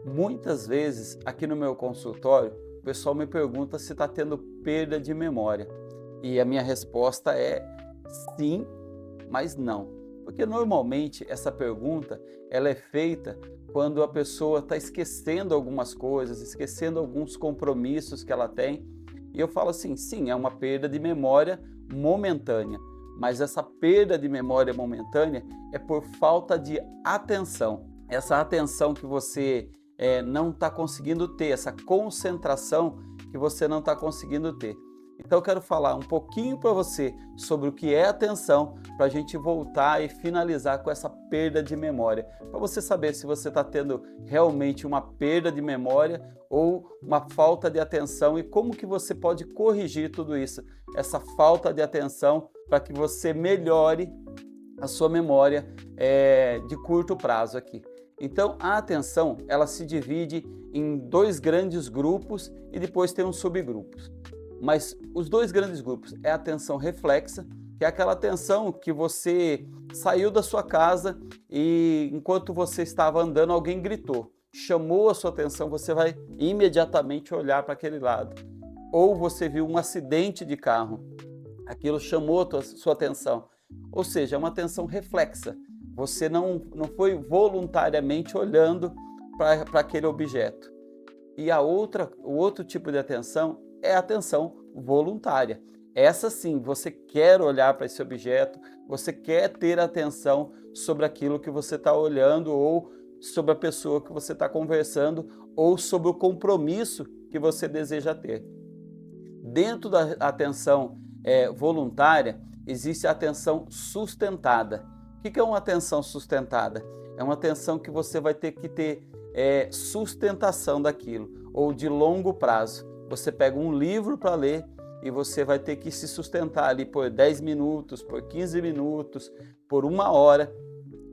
Muitas vezes, aqui no meu consultório, o pessoal me pergunta se está tendo perda de memória. E a minha resposta é sim, mas não. Porque normalmente essa pergunta ela é feita quando a pessoa está esquecendo algumas coisas, esquecendo alguns compromissos que ela tem. E eu falo assim, sim, é uma perda de memória momentânea. Mas essa perda de memória momentânea é por falta de atenção. Essa atenção que você não está conseguindo ter, essa concentração que você não está conseguindo ter. Então eu quero falar um pouquinho para você sobre o que é atenção, para a gente voltar e finalizar com essa perda de memória, para você saber se você está tendo realmente uma perda de memória ou uma falta de atenção e como que você pode corrigir tudo isso, essa falta de atenção, para que você melhore a sua memória de curto prazo aqui. Então, a atenção, ela se divide em dois grandes grupos e depois tem uns subgrupos. Mas os dois grandes grupos é a atenção reflexa, que é aquela atenção que você saiu da sua casa e enquanto você estava andando, alguém gritou, chamou a sua atenção, você vai imediatamente olhar para aquele lado. Ou você viu um acidente de carro, aquilo chamou a sua atenção. Ou seja, é uma atenção reflexa. Você não foi voluntariamente olhando para aquele objeto. E o outro tipo de atenção é a atenção voluntária. Essa sim, você quer olhar para esse objeto, você quer ter atenção sobre aquilo que você está olhando ou sobre a pessoa que você está conversando ou sobre o compromisso que você deseja ter. Dentro da atenção voluntária, existe a atenção sustentada. O que é uma atenção sustentada? É uma atenção que você vai ter que ter sustentação daquilo, ou de longo prazo. Você pega um livro para ler e você vai ter que se sustentar ali por 10 minutos, por 15 minutos, por uma hora,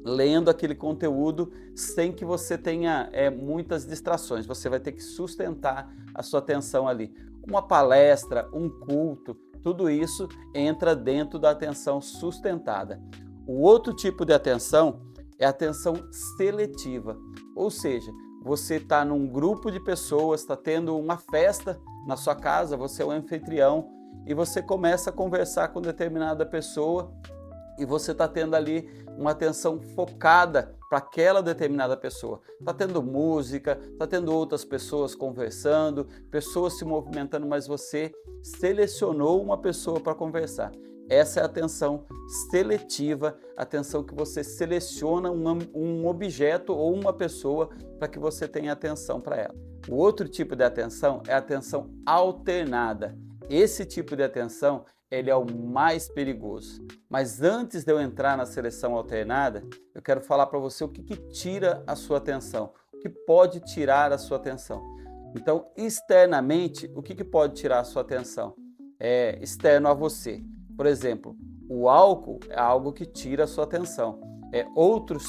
lendo aquele conteúdo sem que você tenha muitas distrações. Você vai ter que sustentar a sua atenção ali. Uma palestra, um culto, tudo isso entra dentro da atenção sustentada. O outro tipo de atenção é a atenção seletiva, ou seja, você está num grupo de pessoas, está tendo uma festa na sua casa, você é o anfitrião e você começa a conversar com determinada pessoa e você está tendo ali uma atenção focada para aquela determinada pessoa. Está tendo música, está tendo outras pessoas conversando, pessoas se movimentando, mas você selecionou uma pessoa para conversar. Essa é a atenção seletiva, a atenção que você seleciona um objeto ou uma pessoa para que você tenha atenção para ela. O outro tipo de atenção é a atenção alternada. Esse tipo de atenção ele é o mais perigoso. Mas antes de eu entrar na seleção alternada, eu quero falar para você o que tira a sua atenção, o que pode tirar a sua atenção. Então, externamente, o que pode tirar a sua atenção? É externo a você. Por exemplo, o álcool é algo que tira a sua atenção. Outros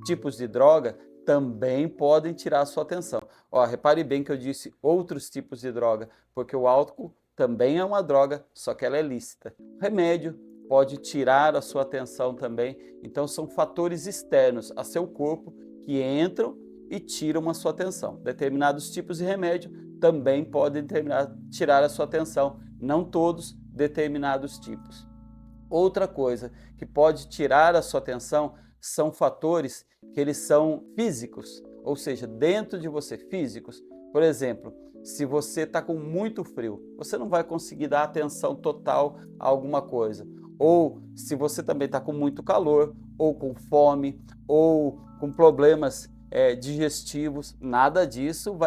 tipos de droga também podem tirar a sua atenção. Repare bem que eu disse outros tipos de droga, porque o álcool também é uma droga, só que ela é lícita. O remédio pode tirar a sua atenção também. Então, são fatores externos a seu corpo que entram e tiram a sua atenção. Determinados tipos de remédio também podem tirar a sua atenção. Não todos, determinados tipos. Outra coisa que pode tirar a sua atenção são fatores que eles são físicos, ou seja, dentro de você, físicos. Por exemplo, se você está com muito frio, você não vai conseguir dar atenção total a alguma coisa. Ou se você também está com muito calor, ou com fome, ou com problemas digestivos, nada disso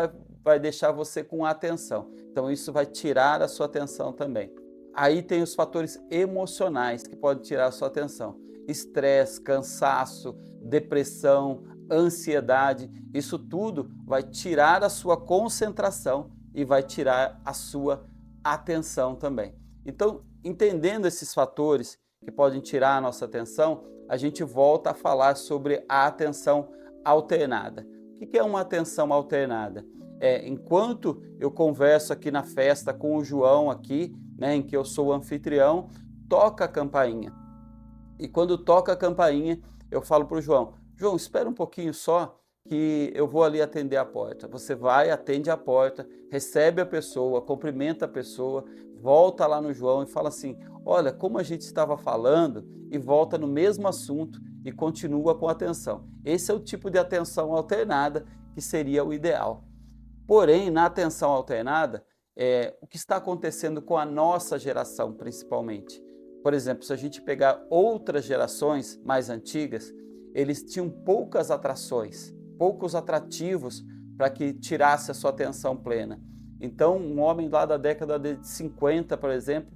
vai deixar você com atenção. Então isso vai tirar a sua atenção também. Aí tem os fatores emocionais que podem tirar a sua atenção. Estresse, cansaço, depressão, ansiedade, isso tudo vai tirar a sua concentração e vai tirar a sua atenção também. Então, entendendo esses fatores que podem tirar a nossa atenção, a gente volta a falar sobre a atenção alternada. O que é uma atenção alternada? Enquanto eu converso aqui na festa com o João aqui, em que eu sou o anfitrião, toca a campainha. E quando toca a campainha, eu falo para o João, João, espera um pouquinho só, que eu vou ali atender a porta. Você vai, atende a porta, recebe a pessoa, cumprimenta a pessoa, volta lá no João e fala assim: olha, como a gente estava falando, e volta no mesmo assunto e continua com atenção. Esse é o tipo de atenção alternada que seria o ideal. Porém, na atenção alternada, o que está acontecendo com a nossa geração, principalmente? Por exemplo, se a gente pegar outras gerações mais antigas, eles tinham poucas atrações, poucos atrativos para que tirasse a sua atenção plena. Então, um homem lá da década de 50, por exemplo,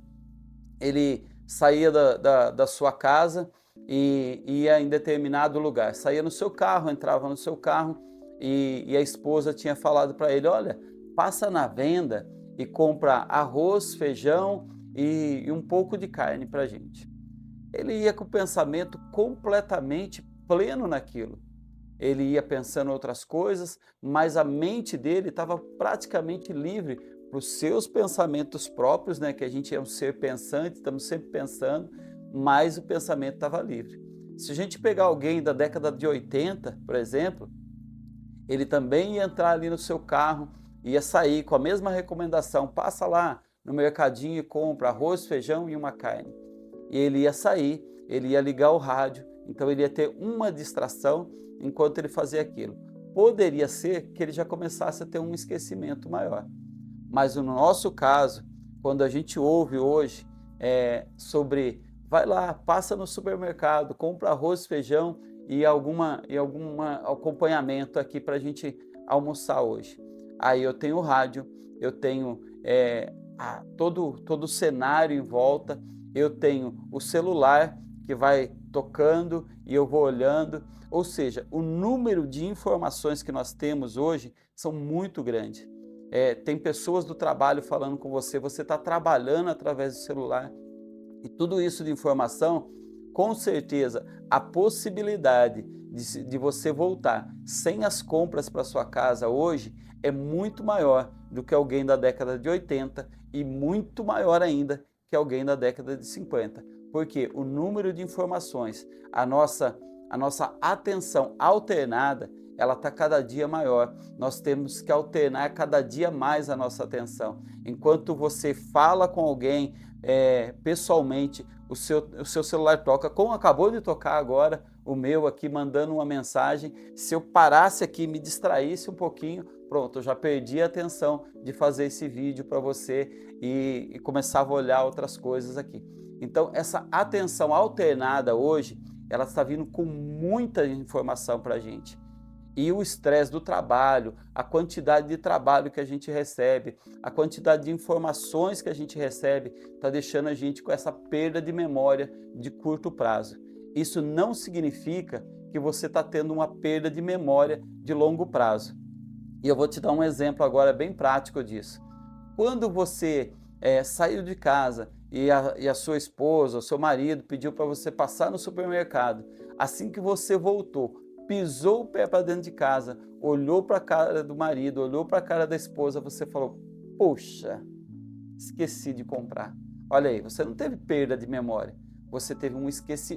ele saía da sua casa e ia em determinado lugar. Saía no seu carro, entrava no seu carro e a esposa tinha falado para ele: olha, passa na venda e compra arroz, feijão e um pouco de carne para a gente. Ele ia com o pensamento completamente pleno naquilo. Ele ia pensando em outras coisas, mas a mente dele estava praticamente livre para os seus pensamentos próprios, né? Que a gente é um ser pensante, estamos sempre pensando, mas o pensamento estava livre. Se a gente pegar alguém da década de 80, por exemplo, ele também ia entrar ali no seu carro, ia sair com a mesma recomendação: passa lá no mercadinho e compra arroz, feijão e uma carne. E ele ia sair, ele ia ligar o rádio, então ele ia ter uma distração enquanto ele fazia aquilo. Poderia ser que ele já começasse a ter um esquecimento maior. Mas no nosso caso, quando a gente ouve hoje sobre, vai lá, passa no supermercado, compra arroz, feijão e algum acompanhamento aqui para a gente almoçar hoje. Aí eu tenho o rádio, eu tenho todo o cenário em volta, eu tenho o celular que vai tocando e eu vou olhando. Ou seja, o número de informações que nós temos hoje são muito grandes. Tem pessoas do trabalho falando com você, você está trabalhando através do celular. E tudo isso de informação, com certeza, a possibilidade de você voltar sem as compras para sua casa hoje é muito maior do que alguém da década de 80 e muito maior ainda que alguém da década de 50. Porque o número de informações, a nossa atenção alternada, ela está cada dia maior. Nós temos que alternar cada dia mais a nossa atenção. Enquanto você fala com alguém pessoalmente, o seu celular toca, como acabou de tocar agora, o meu aqui mandando uma mensagem. Se eu parasse aqui e me distraísse um pouquinho, pronto, eu já perdi a atenção de fazer esse vídeo para você e começava a olhar outras coisas aqui. Então, essa atenção alternada hoje, ela está vindo com muita informação para a gente. E o estresse do trabalho, a quantidade de trabalho que a gente recebe, a quantidade de informações que a gente recebe, está deixando a gente com essa perda de memória de curto prazo. Isso não significa que você está tendo uma perda de memória de longo prazo. E eu vou te dar um exemplo agora bem prático disso. Quando você saiu de casa e a sua esposa, o seu marido pediu para você passar no supermercado, assim que você voltou, pisou o pé para dentro de casa, olhou para a cara do marido, olhou para a cara da esposa, você falou: poxa, esqueci de comprar. Olha aí, você não teve perda de memória, você teve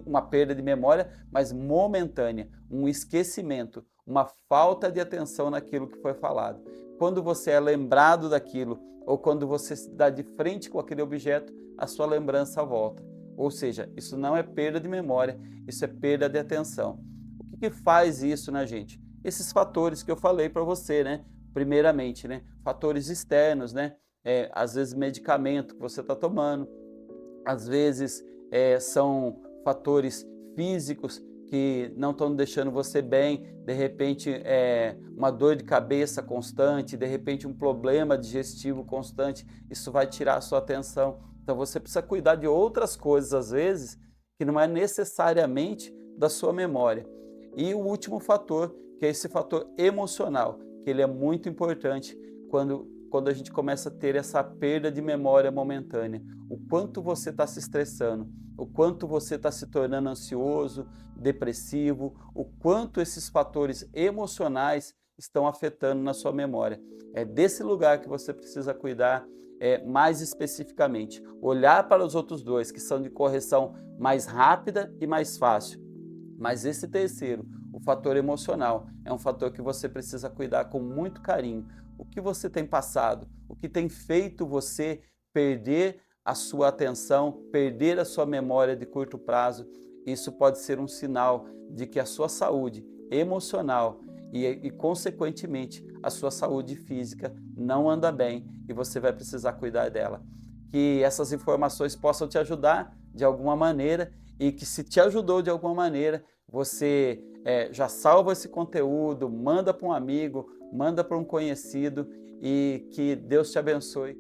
uma perda de memória, mas momentânea, um esquecimento, uma falta de atenção naquilo que foi falado. Quando você é lembrado daquilo, ou quando você se dá de frente com aquele objeto, a sua lembrança volta. Ou seja, isso não é perda de memória, isso é perda de atenção. O que faz isso na gente? Esses fatores que eu falei para você, né? Primeiramente, né? Fatores externos, né? Às vezes medicamento que você está tomando, às vezes são fatores físicos que não estão deixando você bem, de repente uma dor de cabeça constante, de repente um problema digestivo constante, isso vai tirar a sua atenção. Então você precisa cuidar de outras coisas, às vezes, que não é necessariamente da sua memória. E o último fator, que é esse fator emocional, que ele é muito importante quando a gente começa a ter essa perda de memória momentânea. O quanto você está se estressando, o quanto você está se tornando ansioso, depressivo, o quanto esses fatores emocionais estão afetando na sua memória. É desse lugar que você precisa cuidar mais especificamente. Olhar para os outros dois, que são de correção mais rápida e mais fácil. Mas esse terceiro, o fator emocional. É um fator que você precisa cuidar com muito carinho. O que você tem passado? O que tem feito você perder a sua atenção, perder a sua memória de curto prazo? Isso pode ser um sinal de que a sua saúde emocional consequentemente, a sua saúde física não anda bem e você vai precisar cuidar dela. Que essas informações possam te ajudar de alguma maneira e que, se te ajudou de alguma maneira, você já salva esse conteúdo, manda para um amigo, manda para um conhecido e que Deus te abençoe.